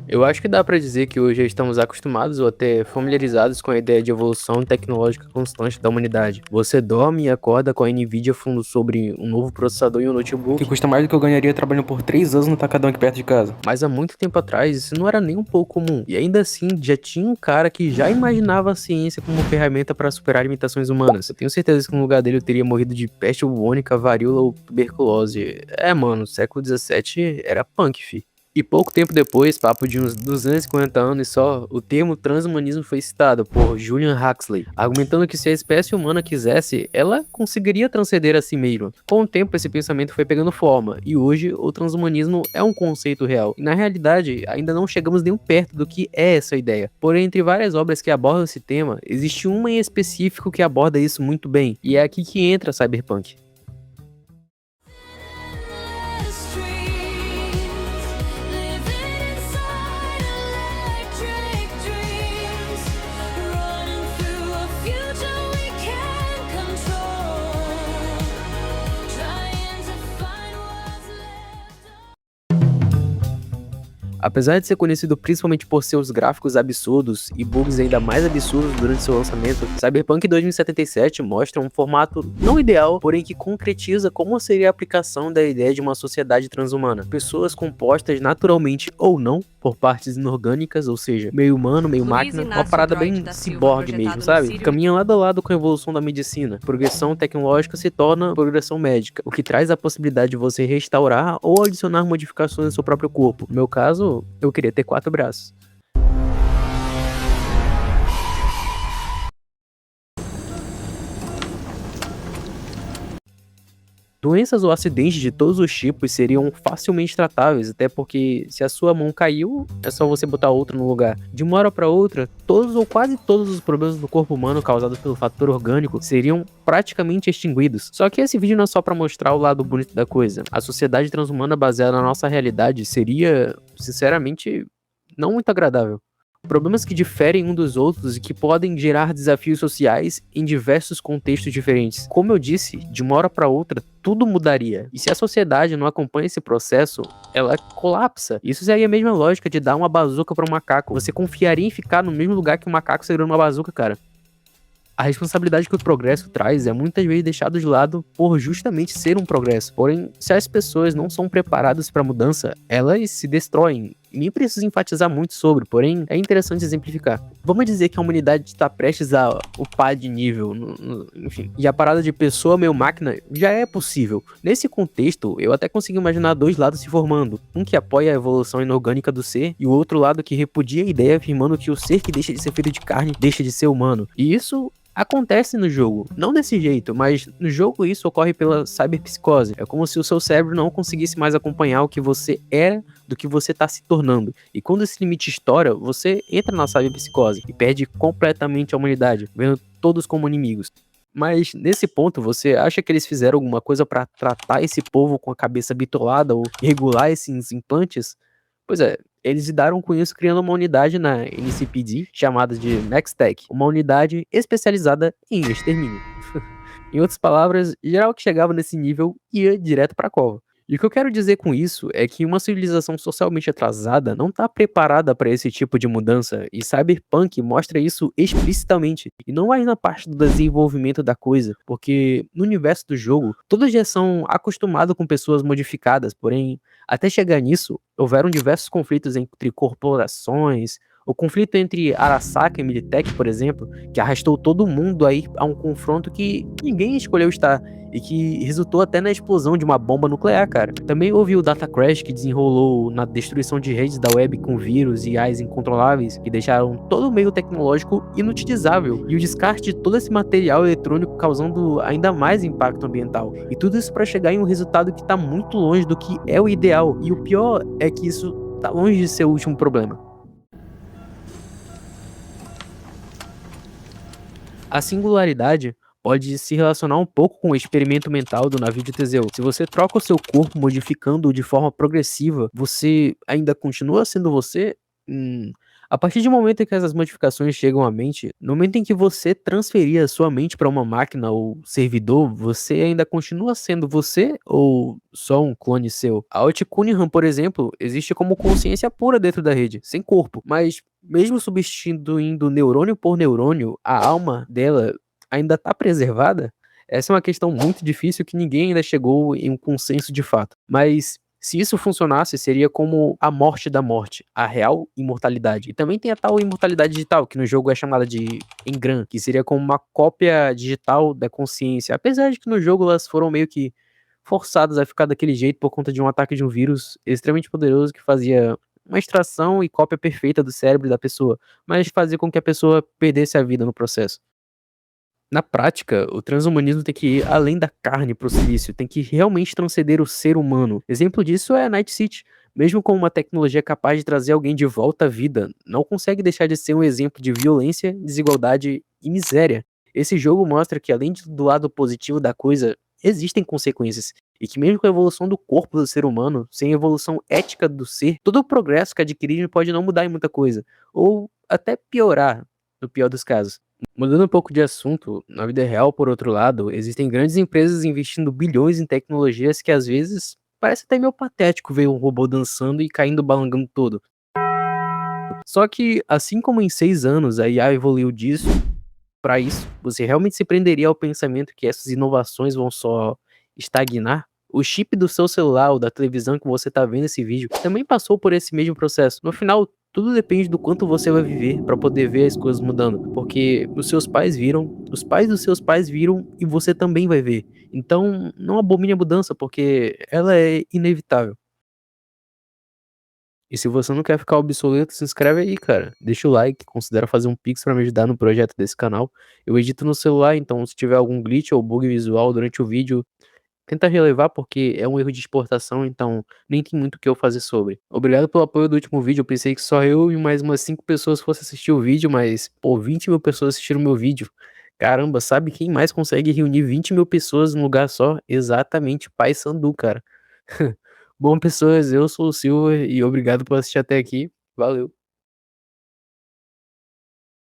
Eu acho que dá pra dizer que hoje estamos acostumados ou até familiarizados com a ideia de evolução tecnológica constante da humanidade. Você dorme e acorda com a Nvidia falando sobre um novo processador em um notebook, Que custa mais do que eu ganharia trabalhando por 3 anos no Tacadão aqui perto de casa. mas há muito tempo atrás isso não era nem um pouco comum. E ainda assim, já tinha um cara que já imaginava a ciência como ferramenta para superar limitações humanas. Eu tenho certeza que no lugar dele eu teria morrido de peste bubônica, varíola ou tuberculose. Mano, século XVII era punk, fi. E pouco tempo depois, papo de uns 250 anos só, o termo transhumanismo foi citado por Julian Huxley, argumentando que se a espécie humana quisesse, ela conseguiria transcender a si mesma. Com o tempo, esse pensamento foi pegando forma, e hoje o transhumanismo é um conceito real. E na realidade, ainda não chegamos nem perto do que é essa ideia. Porém, entre várias obras que abordam esse tema, existe uma em específico que aborda isso muito bem, e é aqui que entra Cyberpunk. Apesar de ser conhecido principalmente por seus gráficos absurdos e bugs ainda mais absurdos durante seu lançamento, Cyberpunk 2077 mostra um formato não ideal, porém que concretiza como seria a aplicação da ideia de uma sociedade transhumana. Pessoas compostas naturalmente ou não por partes inorgânicas, ou seja, meio humano, meio máquina, uma parada bem ciborgue mesmo, sabe? Caminha lado a lado com a evolução da medicina. Progressão tecnológica se torna progressão médica, o que traz a possibilidade de você restaurar ou adicionar modificações no seu próprio corpo. No meu caso, eu queria ter 4 braços. Doenças ou acidentes de todos os tipos seriam facilmente tratáveis, até porque se a sua mão caiu, é só você botar outra no lugar. De uma hora para outra, todos ou quase todos os problemas do corpo humano causados pelo fator orgânico seriam praticamente extinguidos. Só que esse vídeo não é só para mostrar o lado bonito da coisa. A sociedade transhumana baseada na nossa realidade seria, sinceramente, não muito agradável. Problemas que diferem um dos outros e que podem gerar desafios sociais em diversos contextos diferentes. Como eu disse, de uma hora para outra, tudo mudaria. E se a sociedade não acompanha esse processo, ela colapsa. Isso seria a mesma lógica de dar uma bazuca para um macaco. Você confiaria em ficar no mesmo lugar que o macaco segurando uma bazuca, cara? A responsabilidade que o progresso traz é muitas vezes deixada de lado por justamente ser um progresso. Porém, se as pessoas não são preparadas para a mudança, elas se destroem. E nem preciso enfatizar muito sobre, porém é interessante exemplificar. Vamos dizer que a humanidade está prestes a upar de nível, enfim. E a parada de pessoa meio máquina já é possível. Nesse contexto, eu até consigo imaginar dois lados se formando. Um que apoia a evolução inorgânica do ser, e o outro lado que repudia a ideia afirmando que o ser que deixa de ser feito de carne deixa de ser humano. E isso acontece no jogo, não desse jeito, mas no jogo isso ocorre pela cyberpsicose. É como se o seu cérebro não conseguisse mais acompanhar o que você era do que você está se tornando. E quando esse limite estoura, você entra na cyberpsicose e perde completamente a humanidade, vendo todos como inimigos. Mas nesse ponto, você acha que eles fizeram alguma coisa para tratar esse povo com a cabeça bitolada ou regular esses implantes? Pois é, eles lidaram com isso criando uma unidade na NCPD chamada de MaxTech, uma unidade especializada em extermínio. Em outras palavras, geral que chegava nesse nível ia direto pra cova. E o que eu quero dizer com isso é que uma civilização socialmente atrasada não está preparada para esse tipo de mudança, e Cyberpunk mostra isso explicitamente. E não vai na parte do desenvolvimento da coisa, porque no universo do jogo, todos já são acostumados com pessoas modificadas, porém, até chegar nisso, houveram diversos conflitos entre corporações, o conflito entre Arasaka e Militech, por exemplo, que arrastou todo mundo aí a um confronto que ninguém escolheu estar e que resultou até na explosão de uma bomba nuclear, cara. Também houve o Data Crash que desenrolou na destruição de redes da web com vírus e IAs incontroláveis que deixaram todo o meio tecnológico inutilizável e o descarte de todo esse material eletrônico causando ainda mais impacto ambiental. E tudo isso para chegar em um resultado que está muito longe do que é o ideal. E o pior é que isso tá longe de ser o último problema. A singularidade pode se relacionar um pouco com o experimento mental do navio de Teseu. Se você troca o seu corpo modificando-o de forma progressiva, você ainda continua sendo você? Hum, a partir do momento em que essas modificações chegam à mente, no momento em que você transferir a sua mente para uma máquina ou servidor, você ainda continua sendo você ou só um clone seu? A Aut Cunningham, por exemplo, existe como consciência pura dentro da rede, sem corpo, mas mesmo substituindo neurônio por neurônio, a alma dela ainda está preservada? Essa é uma questão muito difícil que ninguém ainda chegou em um consenso de fato. Mas se isso funcionasse, seria como a morte da morte, a real imortalidade. E também tem a tal imortalidade digital, que no jogo é chamada de engram, que seria como uma cópia digital da consciência. Apesar de que no jogo elas foram meio que forçadas a ficar daquele jeito por conta de um ataque de um vírus extremamente poderoso que fazia uma extração e cópia perfeita do cérebro da pessoa, mas fazia com que a pessoa perdesse a vida no processo. Na prática, o transhumanismo tem que ir além da carne para o silício, tem que realmente transcender o ser humano. Exemplo disso é a Night City. Mesmo com uma tecnologia capaz de trazer alguém de volta à vida, não consegue deixar de ser um exemplo de violência, desigualdade e miséria. Esse jogo mostra que, do lado positivo da coisa, existem consequências. E que mesmo com a evolução do corpo do ser humano, sem a evolução ética do ser, todo o progresso que adquirimos pode não mudar em muita coisa. Ou até piorar, no pior dos casos. Mudando um pouco de assunto, na vida real, por outro lado, existem grandes empresas investindo bilhões em tecnologias que às vezes parece até meio patético ver um robô dançando e caindo balangando todo. Só que, assim como em 6 anos a IA evoluiu disso para isso, você realmente se prenderia ao pensamento que essas inovações vão só estagnar? O chip do seu celular ou da televisão que você está vendo esse vídeo também passou por esse mesmo processo. No final, tudo depende do quanto você vai viver para poder ver as coisas mudando, porque os seus pais viram, os pais dos seus pais viram e você também vai ver. Então, não abomine a mudança, porque ela é inevitável. E se você não quer ficar obsoleto, se inscreve aí, cara. Deixa o like, considera fazer um pix pra me ajudar no projeto desse canal. Eu edito no celular, então se tiver algum glitch ou bug visual durante o vídeo, tenta relevar porque é um erro de exportação, então nem tem muito o que eu fazer sobre. Obrigado pelo apoio do último vídeo, eu pensei que só eu e mais umas 5 pessoas fossem assistir o vídeo, mas, pô, 20 mil pessoas assistiram o meu vídeo. Caramba, sabe quem mais consegue reunir 20 mil pessoas num lugar só? Exatamente, Pai Sandu, cara. Bom, pessoas, eu sou o Silver e obrigado por assistir até aqui. Valeu.